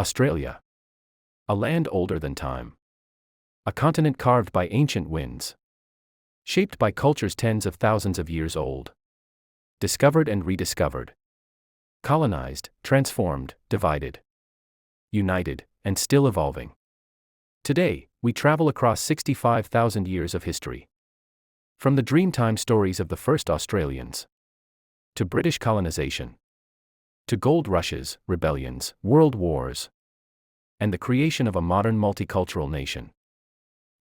Australia. A land older than time. A continent carved by ancient winds. Shaped by cultures tens of thousands of years old. Discovered and rediscovered. Colonized, transformed, divided. United, and still evolving. Today, we travel across 65,000 years of history. From the Dreamtime stories of the first Australians. To British colonization. To gold rushes, rebellions, world wars. And the creation of a modern multicultural nation.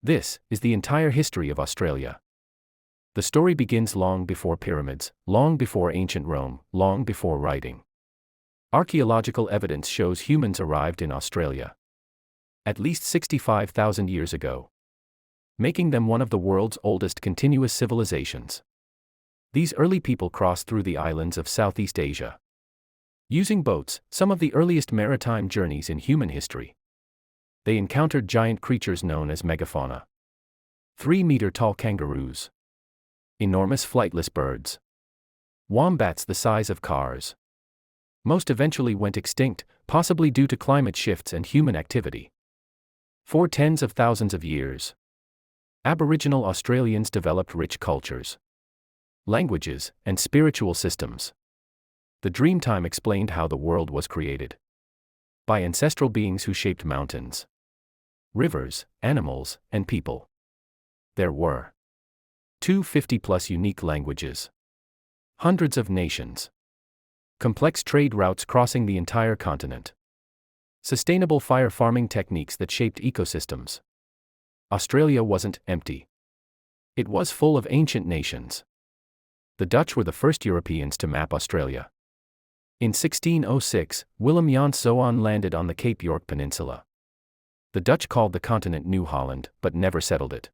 This is the entire history of Australia. The story begins long before pyramids, long before ancient Rome, long before writing. Archaeological evidence shows humans arrived in Australia at least 65,000 years ago, making them one of the world's oldest continuous civilizations. These early people crossed through the islands of Southeast Asia. Using boats, some of the earliest maritime journeys in human history. They encountered giant creatures known as megafauna. 3-meter-tall kangaroos. Enormous flightless birds. Wombats the size of cars. Most eventually went extinct, possibly due to climate shifts and human activity. For tens of thousands of years, Aboriginal Australians developed rich cultures, languages, and spiritual systems. The Dreamtime explained how the world was created by ancestral beings who shaped mountains, rivers, animals, and people. There were 250+ unique languages, hundreds of nations, complex trade routes crossing the entire continent, sustainable fire farming techniques that shaped ecosystems. Australia wasn't empty. It was full of ancient nations. The Dutch were the first Europeans to map Australia. In 1606, Willem Jansz Zoan landed on the Cape York Peninsula. The Dutch called the continent New Holland, but never settled it.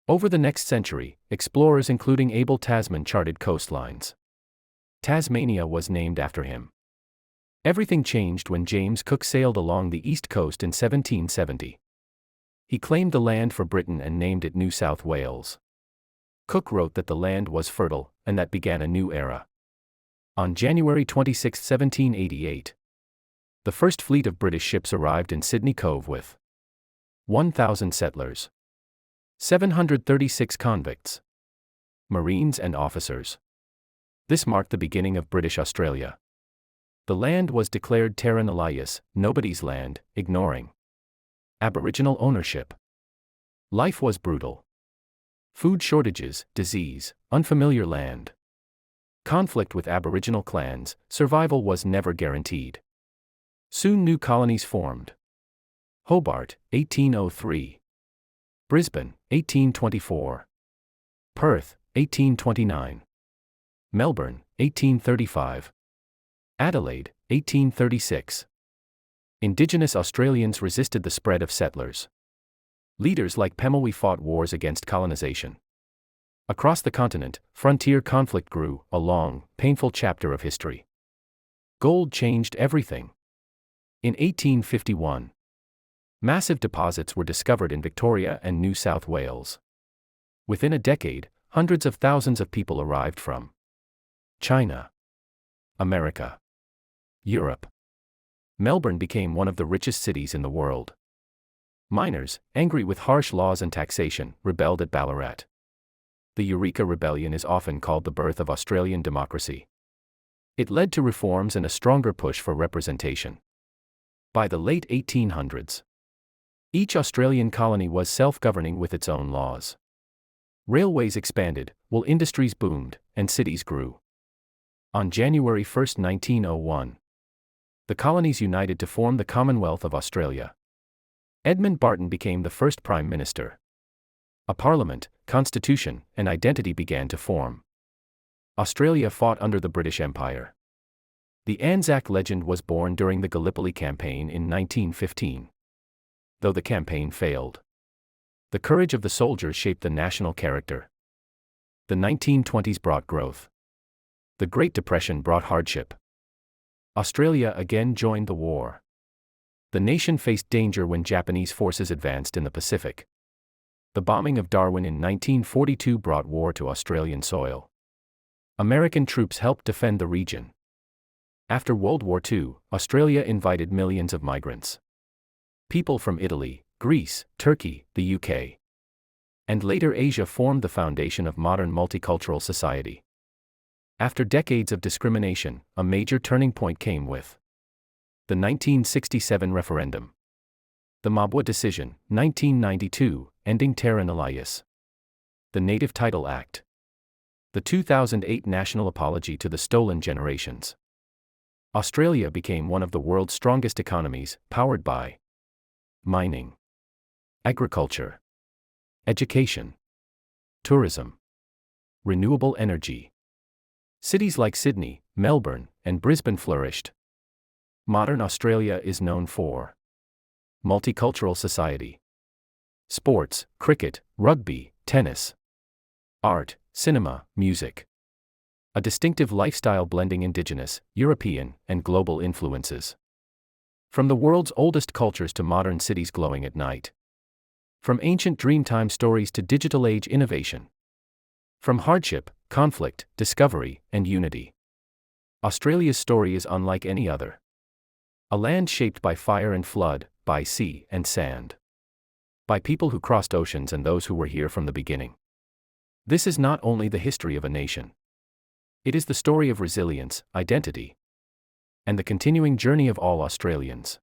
Over the next century, explorers including Abel Tasman charted coastlines. Tasmania was named after him. Everything changed when James Cook sailed along the east coast in 1770. He claimed the land for Britain and named it New South Wales. Cook wrote that the land was fertile, and that began a new era. On January 26, 1788, the first fleet of British ships arrived in Sydney Cove with 1,000 settlers, 736 convicts, Marines and officers. This marked the beginning of British Australia. The land was declared terra nullius, nobody's land, ignoring Aboriginal ownership. Life was brutal. Food shortages, disease, unfamiliar land. Conflict with Aboriginal clans, survival was never guaranteed. Soon new colonies formed. Hobart, 1803. Brisbane, 1824. Perth, 1829. Melbourne, 1835. Adelaide, 1836. Indigenous Australians resisted the spread of settlers. Leaders like Pemulwuy fought wars against colonization. Across the continent, frontier conflict grew, a long, painful chapter of history. Gold changed everything. In 1851, massive deposits were discovered in Victoria and New South Wales. Within a decade, hundreds of thousands of people arrived from China, America, Europe. Melbourne became one of the richest cities in the world. Miners, angry with harsh laws and taxation, rebelled at Ballarat. The Eureka Rebellion is often called the birth of Australian democracy. It led to reforms and a stronger push for representation. By the late 1800s, each Australian colony was self-governing with its own laws. Railways expanded, wool industries boomed, and cities grew. On January 1, 1901, the colonies united to form the Commonwealth of Australia. Edmund Barton became the first Prime Minister. A parliament, constitution, and identity began to form. Australia fought under the British Empire. The Anzac legend was born during the Gallipoli Campaign in 1915. Though the campaign failed, the courage of the soldiers shaped the national character. The 1920s brought growth. The Great Depression brought hardship. Australia again joined the war. The nation faced danger when Japanese forces advanced in the Pacific. The bombing of Darwin in 1942 brought war to Australian soil. American troops helped defend the region. After World War II, Australia invited millions of migrants. People from Italy, Greece, Turkey, the UK, and later Asia formed the foundation of modern multicultural society. After decades of discrimination, a major turning point came with the 1967 referendum. The Mabwa Decision, 1992, ending terra nullius. The Native Title Act. The 2008 National Apology to the Stolen Generations. Australia became one of the world's strongest economies, powered by mining, agriculture, education, tourism, renewable energy. Cities like Sydney, Melbourne, and Brisbane flourished. Modern Australia is known for multicultural society, sports, cricket, rugby, tennis, art, cinema, music. A distinctive lifestyle blending Indigenous, European, and global influences. From the world's oldest cultures to modern cities glowing at night. From ancient Dreamtime stories to digital age innovation. From hardship, conflict, discovery, and unity. Australia's story is unlike any other. A land shaped by fire and flood, by sea and sand. By people who crossed oceans and those who were here from the beginning. This is not only the history of a nation. It is the story of resilience, identity, and the continuing journey of all Australians.